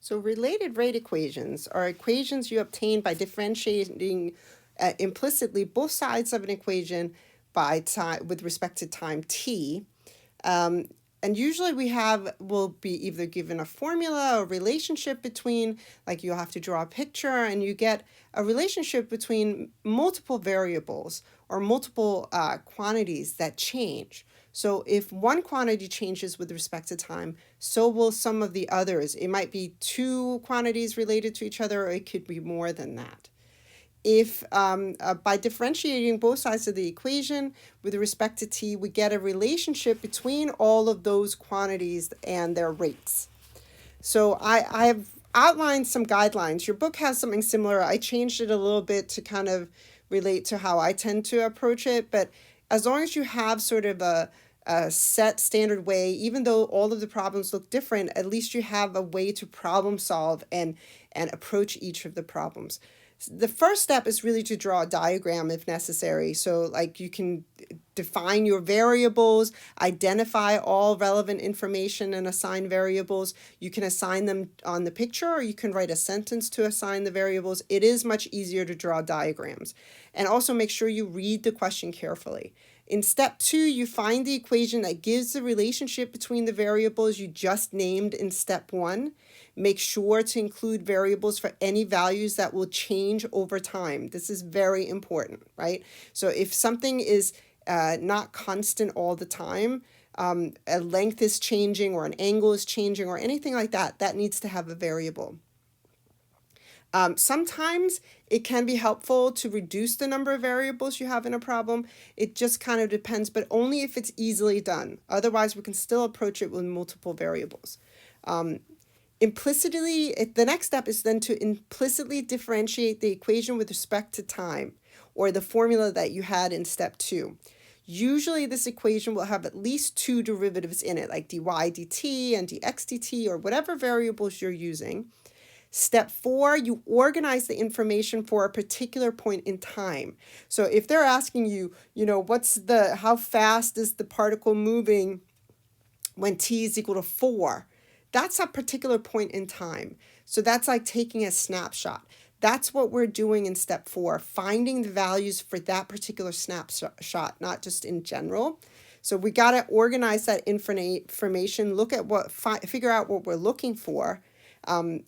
So related rate equations are equations you obtain by differentiating implicitly both sides of an equation by time with respect to time t. Um, and usually will be either given a formula or relationship between, like you'll have to draw a picture and you get a relationship between multiple variables or multiple quantities that change. So if one quantity changes with respect to time, so will some of the others. It might be two quantities related to each other, or it could be more than that. If by differentiating both sides of the equation with respect to t, we get a relationship between all of those quantities and their rates. So I have outlined some guidelines. Your book has something similar. I changed it a little bit to kind of relate to how I tend to approach it. But as long as you have sort of a set standard way, even though all of the problems look different, at least you have a way to problem solve and approach each of the problems. The first step is really to draw a diagram if necessary. So like you can define your variables, identify all relevant information and assign variables. You can assign them on the picture, or you can write a sentence to assign the variables. It is much easier to draw diagrams. And also make sure you read the question carefully. In step 2, you find the equation that gives the relationship between the variables you just named in step 1. Make sure to include variables for any values that will change over time. This is very important, right? So if something is not constant all the time, a length is changing or an angle is changing or anything like that, that needs to have a variable. Sometimes it can be helpful to reduce the number of variables you have in a problem. It just kind of depends, but only if it's easily done. Otherwise, we can still approach it with multiple variables. Implicitly, the next step is then to implicitly differentiate the equation with respect to time, or the formula that you had in step 2. Usually this equation will have at least two derivatives in it, like dy dt and dx dt, or whatever variables you're using. Step 4, you organize the information for a particular point in time. So if they're asking you, how fast is the particle moving when t is equal to 4? That's a particular point in time. So that's like taking a snapshot. That's what we're doing in step 4, finding the values for that particular snapshot, not just in general. So we got to organize that information, figure out what we're looking for, and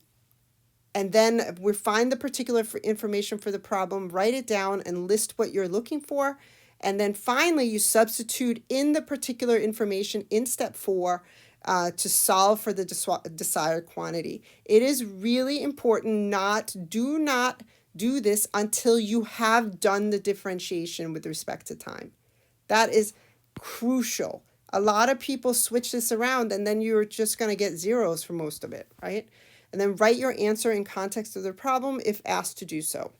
then we find the particular information for the problem, write it down and list what you're looking for. And then finally, you substitute in the particular information in step 4 to solve for the desired quantity. It is really important do not do this until you have done the differentiation with respect to time. That is crucial. A lot of people switch this around and then you're just going to get zeros for most of it, right? And then write your answer in context of the problem if asked to do so.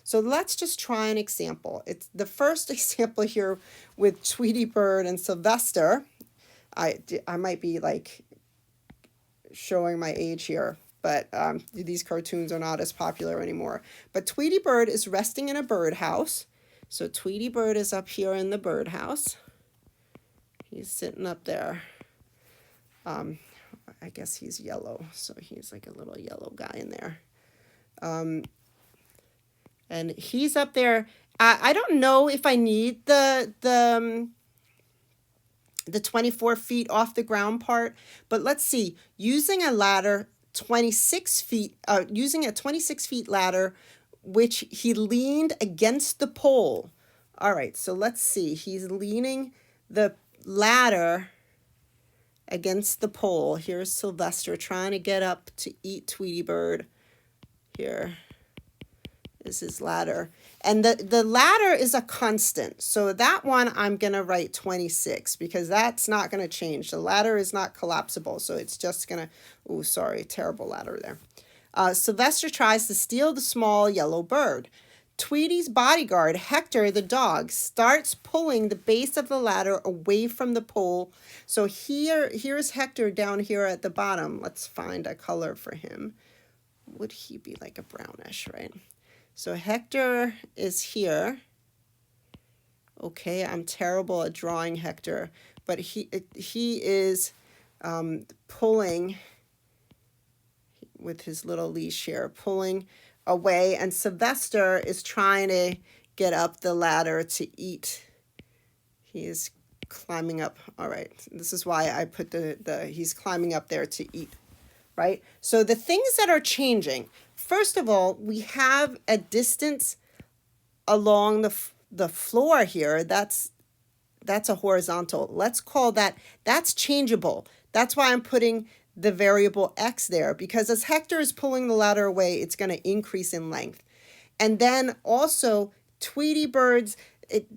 So let's just try an example. It's the first example here with Tweety Bird and Sylvester. I might be like showing my age here, but these cartoons are not as popular anymore. But Tweety Bird is resting in a birdhouse. So Tweety Bird is up here in the birdhouse. He's sitting up there. I guess he's yellow, so he's like a little yellow guy in there. And he's up there. I don't know if I need the 24 feet off the ground part, but let's see. Using a 26 feet ladder, which he leaned against the pole. All right, so let's see. He's leaning the ladder against the pole. Here's Sylvester trying to get up to eat Tweety Bird. Here is his ladder. And the ladder is a constant. So that one I'm going to write 26 because that's not going to change. The ladder is not collapsible. So it's just going to, terrible ladder there. Sylvester tries to steal the small yellow bird. Tweety's bodyguard, Hector the dog, starts pulling the base of the ladder away from the pole. So here's Hector down here at the bottom. Let's find a color for him. Would he be like a brownish, right? So Hector is here. Okay, I'm terrible at drawing Hector, but he is pulling. with his little leash here, pulling away, and Sylvester is trying to get up the ladder to eat. He is climbing up. All right, this is why I put he's climbing up there to eat, right? So the things that are changing, first of all, we have a distance along the floor here. That's a horizontal. Let's call that's changeable. That's why I'm putting the variable x there, because as Hector is pulling the ladder away, it's going to increase in length. And then also Tweety Bird's,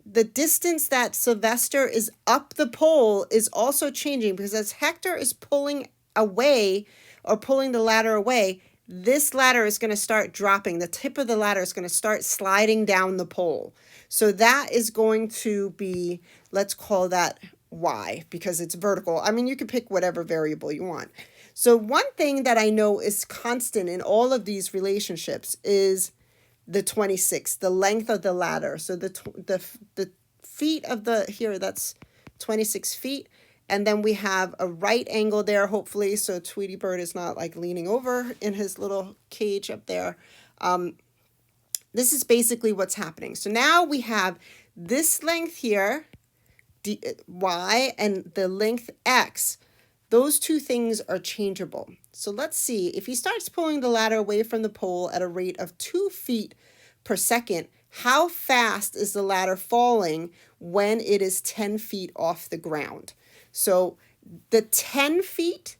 the distance that Sylvester is up the pole is also changing, because as Hector is pulling away or pulling the ladder away, this ladder is going to start dropping. The tip of the ladder is going to start sliding down the pole. So that is going to be, let's call that y, because it's vertical. I mean, you can pick whatever variable you want. So one thing that I know is constant in all of these relationships is the 26, the length of the ladder. So the feet of here, that's 26 feet. And then we have a right angle there, hopefully, so Tweety Bird is not like leaning over in his little cage up there. This is basically what's happening. So now we have this length here, y, and the length x. Those two things are changeable. So let's see, if he starts pulling the ladder away from the pole at a rate of 2 feet per second, how fast is the ladder falling when it is 10 feet off the ground? So the 10 feet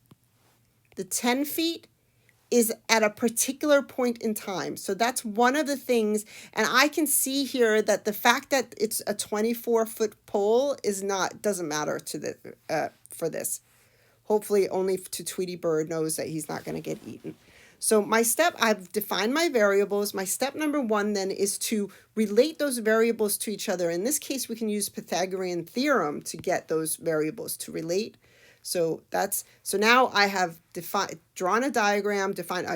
is at a particular point in time. So that's one of the things, and I can see here that the fact that it's a 24-foot pole doesn't matter for this. Hopefully only to Tweety Bird knows that he's not going to get eaten. So I've defined my variables. My step number 1 then is to relate those variables to each other. In this case, we can use Pythagorean theorem to get those variables to relate. So now I have drawn a diagram,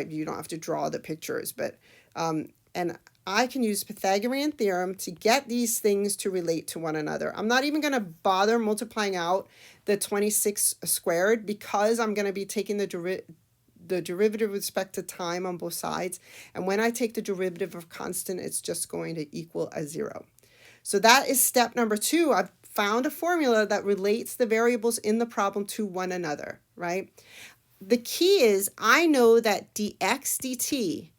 you don't have to draw the pictures, but, and I can use Pythagorean theorem to get these things to relate to one another. I'm not even going to bother multiplying out the 26 squared, because I'm going to be taking the derivative with respect to time on both sides. And when I take the derivative of constant, it's just going to equal a 0. So that is step number 2. I've found a formula that relates the variables in the problem to one another, right? The key is I know that dx dt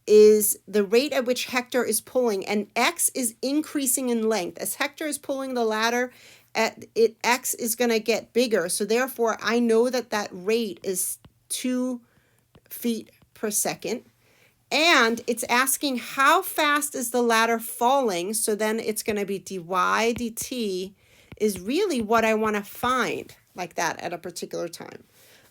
is the rate at which Hector is pulling, and x is increasing in length. As Hector is pulling the ladder, x is going to get bigger. So therefore, I know that rate is 2 feet per second. And it's asking how fast is the ladder falling. So then it's going to be dy dt is really what I want to find like that at a particular time.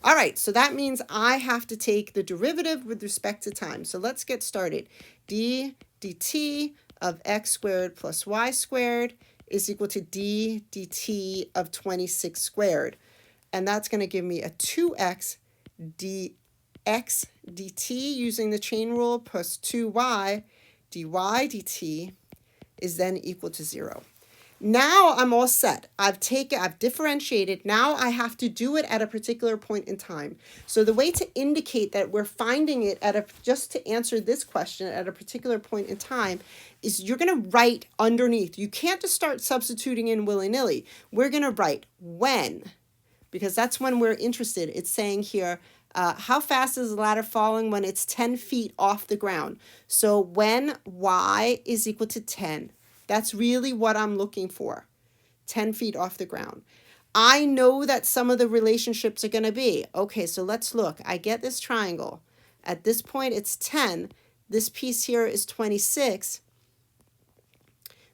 All right, so that means I have to take the derivative with respect to time. So let's get started. D dt of x squared plus y squared is equal to d dt of 26 squared. And that's going to give me a 2x dx dt using the chain rule plus 2y dy dt is then equal to 0. Now I'm all set. I've differentiated. Now I have to do it at a particular point in time. So the way to indicate that we're finding it just to answer this question at a particular point in time is you're going to write underneath. You can't just start substituting in willy-nilly. We're going to write when, because that's when we're interested. It's saying here, how fast is the ladder falling when it's 10 feet off the ground? So when y is equal to 10, that's really what I'm looking for, 10 feet off the ground. I know that some of the relationships are going to be, okay, so let's look. I get this triangle. At this point, it's 10. This piece here is 26.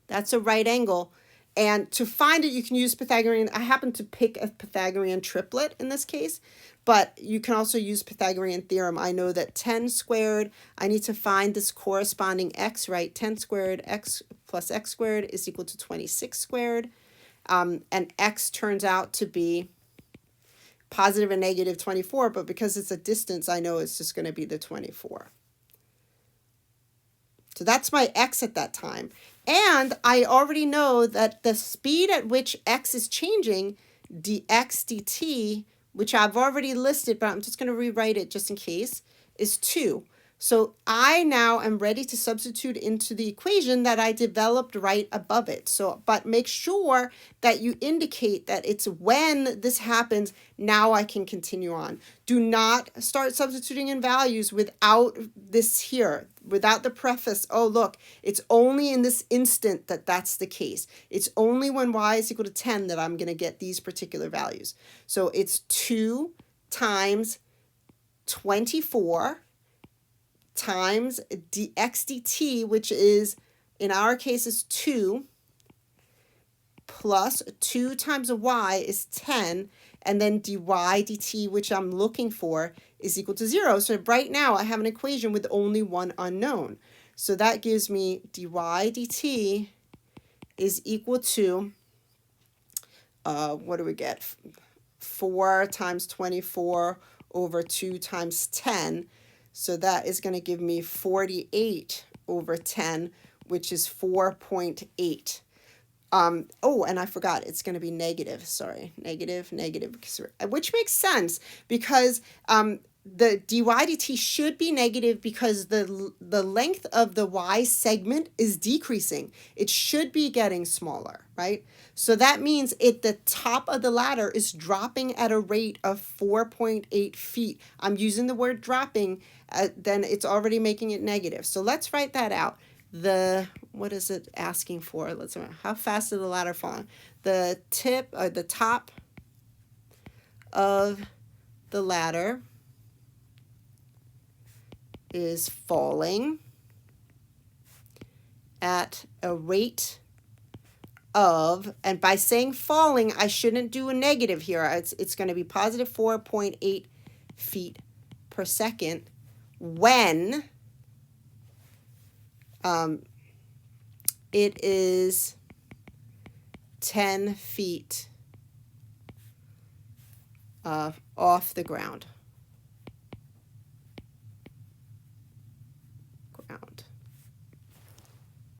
That's a right angle. And to find it, you can use Pythagorean. I happen to pick a Pythagorean triplet in this case, but you can also use Pythagorean theorem. I know that 10 squared, I need to find this corresponding x, right? 10 squared x plus x squared is equal to 26 squared. And x turns out to be positive and negative 24, but because it's a distance, I know it's just going to be the 24. So that's my x at that time. And I already know that the speed at which x is changing, dx dt, which I've already listed, but I'm just going to rewrite it just in case, is 2. So I now am ready to substitute into the equation that I developed right above it. So, but make sure that you indicate that it's when this happens, now I can continue on. Do not start substituting in values without this here, without the preface, oh, look, it's only in this instant that that's the case. It's only when y is equal to 10 that I'm going to get these particular values. So it's 2 times 24 times dx dt, which is, in our case, is 2, plus 2 times a y is 10, and then dy dt, which I'm looking for, is equal to 0. So right now I have an equation with only one unknown. So that gives me dy dt is equal to, what do we get? 4 times 24 over 2 times 10. So that is going to give me 48 over 10, which is 4.8. Oh, and I forgot, it's going to be negative. Sorry, negative, which makes sense because the dy dt should be negative because the length of the y segment is decreasing. It should be getting smaller, right? So that means the top of the ladder is dropping at a rate of 4.8 feet. I'm using the word dropping, then it's already making it negative. So let's write that out. What is it asking for? Let's see, how fast is the ladder falling? The top of the ladder is falling at a rate of, and by saying falling, I shouldn't do a negative here. It's going to be positive 4.8 feet per second when it is 10 feet off the ground.